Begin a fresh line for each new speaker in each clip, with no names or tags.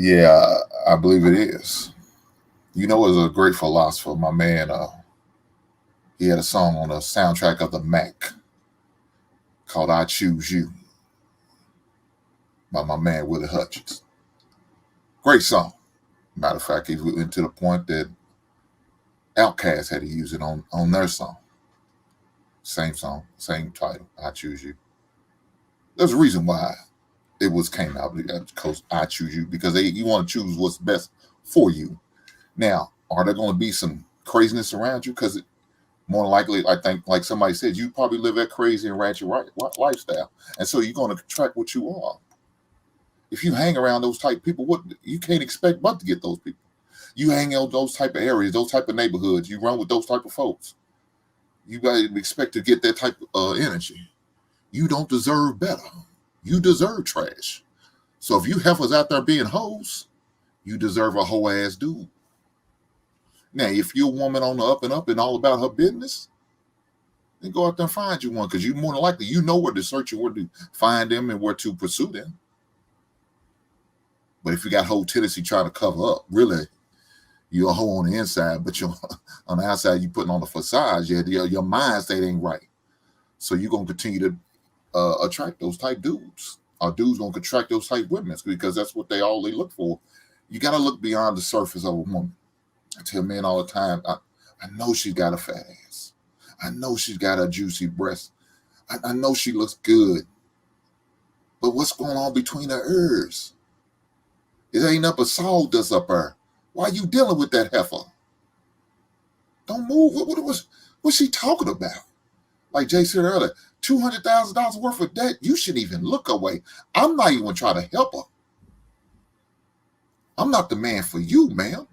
Yeah, I believe it is. You know, as a great philosopher, my man, he had a song on the soundtrack of the Mac called "I Choose You" by my man Willie Hutchins. Great song. Matter of fact, he went to the point that Outkast had to use it on their song, same title. "I Choose You." There's a reason why it was came out because "I Choose You" because you want to choose what's best for you. Now, are there going to be some craziness around you? Because more than likely, I think, like somebody said, you probably live that crazy and ratchet lifestyle, and so you're going to attract what you are. If you hang around those type of people, what you can't expect but to get those people. You hang out those type of areas, those type of neighborhoods. You run with those type of folks. You got to expect to get that type of energy. You don't deserve better. You deserve trash. So if you heifers out there being hoes, you deserve a hoe ass dude. Now, if you're a woman on the up and up and all about her business, then go out there and find you one because you more than likely you know where to search and where to find them and where to pursue them. But if you got whole tendency trying to cover up, really, you're a hoe on the inside, but you're on the outside, you putting on the facade. Your mind state ain't right. So you're gonna continue to attract those type dudes. Or dudes gonna attract those type women because that's what they look for. You gotta look beyond the surface of a woman. I tell men all the time, I know she's got a fat ass. I know she's got a juicy breast. I know she looks good. But what's going on between her ears? It ain't up a sawdust up her. Why are you dealing with that heifer? Don't move. What's she talking about? Like Jay said earlier, $200,000 worth of debt. You shouldn't even look away. I'm not even trying to help her. I'm not the man for you, ma'am.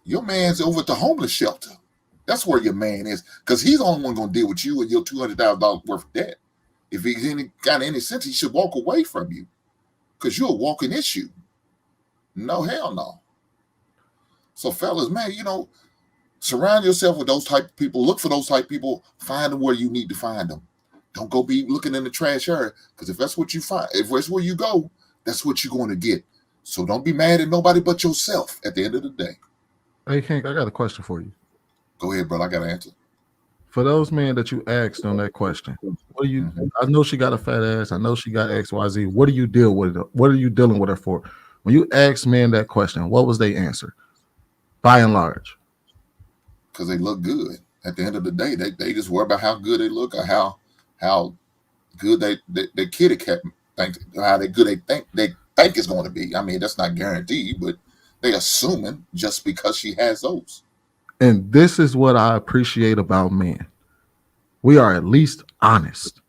Your man's over at the homeless shelter. That's where your man is, because he's the only one going to deal with you and your $200,000 worth of debt. If he's got any sense, he should walk away from you, because you're a walking issue. No, hell no. So, fellas, man, surround yourself with those type of people. Look for those type of people. Find them where you need to find them. Don't go be looking in the trash area, because if that's what you find, if that's where you go, that's what you're going to get. So don't be mad at nobody but yourself at the end of the day.
Hey, Hink, I got a question for you.
Go ahead, brother. I got an answer.
For those men that you asked on that question, what do you?
Mm-hmm.
I know she got a fat ass. I know she got XYZ. What do you deal with? What are you dealing with her for? When you ask men that question, what was their answer? By and large,
Because they look good. At the end of the day, they just worry about how good they look or how good they kitty cat think, how they good they think it's going to be. I mean, that's not guaranteed, but they assuming just because she has those.
and this is what I appreciate about men. We are at least honest.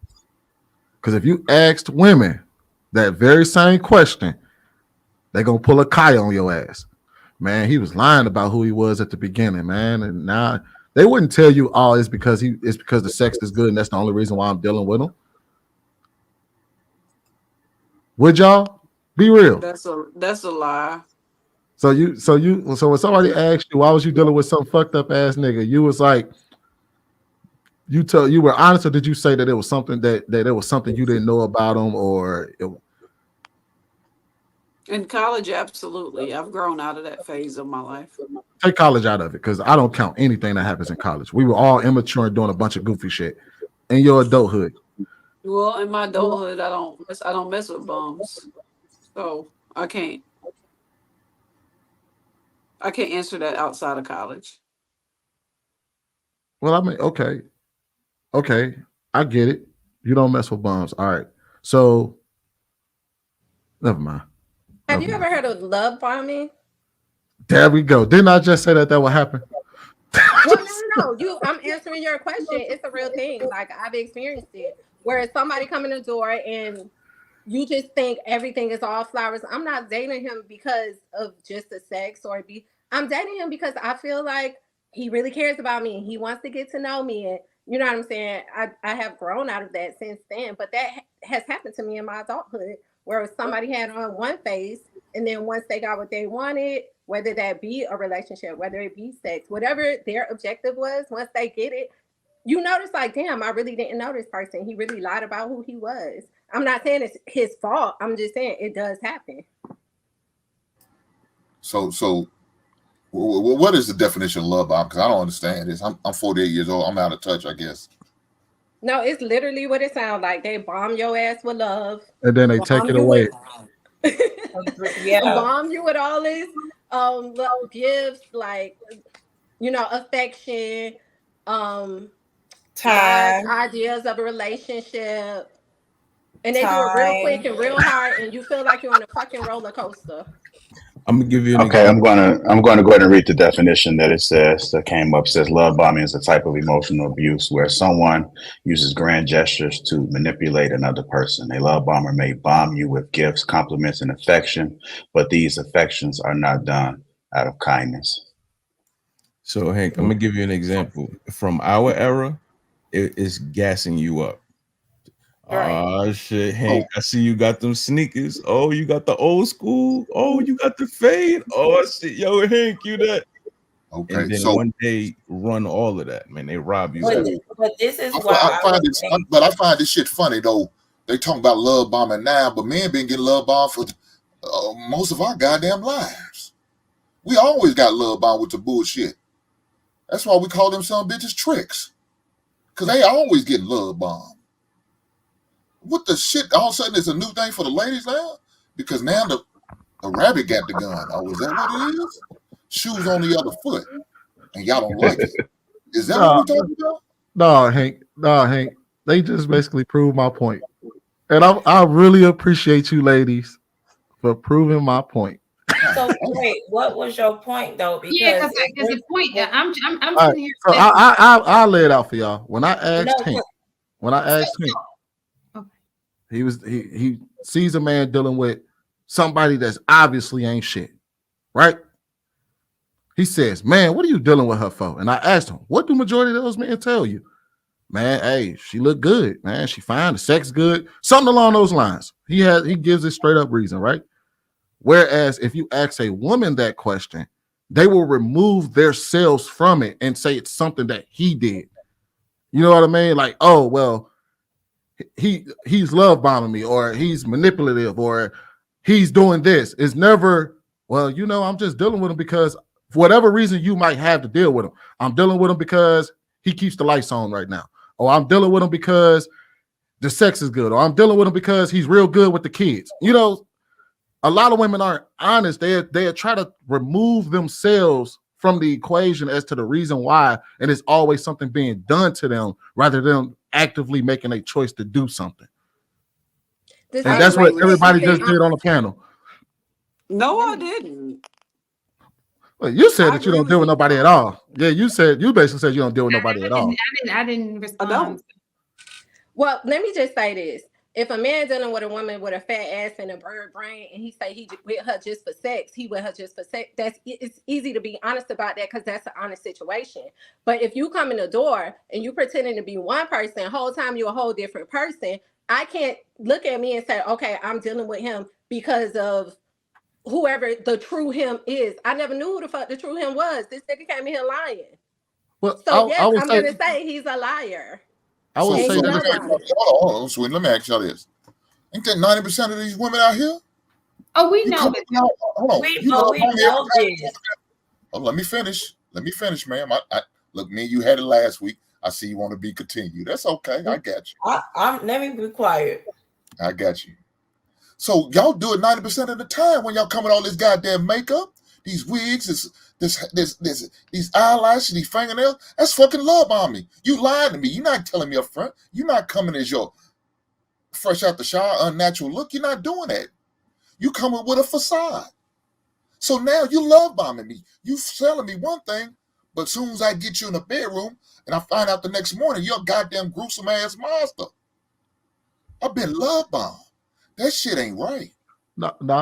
Because if you asked women that very same question, they're gonna pull a Kai on your ass. Man, he was lying about who he was at the beginning, man. And now they wouldn't tell you, oh, it's because the sex is good and that's the only reason why I'm dealing with him. Would y'all? Be real.
That's a lie.
So when somebody asked you why was you dealing with some fucked up ass nigga, you was like, you were honest, or did you say that it was something that it was something you didn't know about him, or
In college, absolutely. I've grown out of that phase of my life.
take college out of it? Because I don't count anything that happens in college. We were all immature and doing a bunch of goofy shit. In your adulthood,
Well, in my adulthood, I don't mess with bums, so I can't answer that outside of college.
well, I mean, okay, I get it. You don't mess with bums. All right. So never mind.
Have
Never
you
mind.
ever heard of love bombing?
There we go. Didn't I just say that would happen?
Well, no. I'm answering your question. It's a real thing. Like I've experienced it, where somebody come in the door and you just think everything is all flowers. I'm not dating him because of just the sex or be. I'm dating him because I feel like he really cares about me. He wants to get to know me, and you know what I'm saying. I have grown out of that since then, but that has happened to me in my adulthood, where somebody had on one face, and then once they got what they wanted, whether that be a relationship, whether it be sex, whatever their objective was, once they get it, you notice like, damn, I really didn't know this person. He really lied about who he was. I'm not saying it's his fault. I'm just saying it does happen.
So what is the definition of love bomb? Because I don't understand this. I'm 48 years old. I'm out of touch, I guess.
No, it's literally what it sounds like. They bomb your ass with love.
And then they take it away.
Bomb you with all these gifts, like, affection,
time,
ideas of a relationship. And they do it real quick and real hard, and you feel like you're on a fucking roller coaster.
I'm gonna give you an
Okay,
example.
I'm going to go ahead and read the definition that came up. It says love bombing is a type of emotional abuse where someone uses grand gestures to manipulate another person. A love bomber may bomb you with gifts, compliments, and affection, but these affections are not done out of kindness.
So Hank, I'm gonna give you an example from our era. It is gassing you up. Oh shit, Hank! I see you got them sneakers. Oh, you got the old school. Oh, you got the fade. Oh shit, yo, Hank, you that.
Okay,
And then
so
one day run all of that, man. They rob you.
But this is
I find this shit funny though. They talking about love bombing now, but men been getting love bombed for most of our goddamn lives. We always got love bombed with the bullshit. That's why we call them some bitches tricks, because they always get love bombed. What the shit? All of a sudden, it's a new thing for the ladies now? Because now the rabbit got the gun. Oh, is that what it is? Shoes on the other foot. And y'all don't like it. Is that what we're talking about?
No, Hank. They just basically proved my point. And I really appreciate you ladies for proving my point.
So wait, what was your point though? Because
because the point that I'm
right,
sitting here.
So I'll lay it out for y'all. When I asked Hank, he sees a man dealing with somebody that's obviously ain't shit, right? He says, "Man, what are you dealing with her for?" And I asked him, "What do majority of those men tell you?" "Man, hey, she look good, man. She fine, the sex good, something along those lines." He gives a straight up reason, right? Whereas if you ask a woman that question, they will remove themselves from it and say it's something that he did. You know what I mean? Like, oh well, he's love bombing me, or he's manipulative, or he's doing this. It's never, well, I'm just dealing with him because for whatever reason you might have to deal with him. I'm dealing with him because he keeps the lights on right now. Or I'm dealing with him because the sex is good. Or I'm dealing with him because he's real good with the kids. A lot of women aren't honest. They try to remove themselves from the equation as to the reason why, and it's always something being done to them rather than actively making a choice to do something. And that's what everybody just did on the panel.
No, I didn't.
Well, you said that you don't deal with nobody at all. Yeah, you basically said you don't deal with nobody at all.
I didn't respond.
I don't.
Well, let me just say this. If a man dealing with a woman with a fat ass and a bird brain, and he say he with her just for sex, he with her just for sex, it's easy to be honest about that because that's an honest situation. But if you come in the door and you pretending to be one person, whole time you're a whole different person, I can't look at me and say, okay, I'm dealing with him because of whoever the true him is. I never knew who the fuck the true him was. This nigga came in here lying.
Well,
So I'm gonna say he's a liar.
I would say
hold on, Sweet. Let me ask y'all this. Ain't that 90% of these women out here?
Oh, we know that.
Hold on.
We know this.
Oh, let me finish. Ma'am. Look, me and you had it last week. I see you want to be continued. That's okay. I got you.
Let me be quiet.
I got you. So y'all do it 90% of the time when y'all come with all this goddamn makeup, these wigs, these eyelashes, these fingernails. That's fucking love bombing me. You lied to me. You're not telling me up front. You're not coming as your fresh out the shower, unnatural look. You're not doing that. You coming with a facade. So now you love bombing me. You telling me one thing, but as soon as I get you in the bedroom and I find out the next morning you're a goddamn gruesome ass monster. I've been love bombed. That shit ain't right.
No,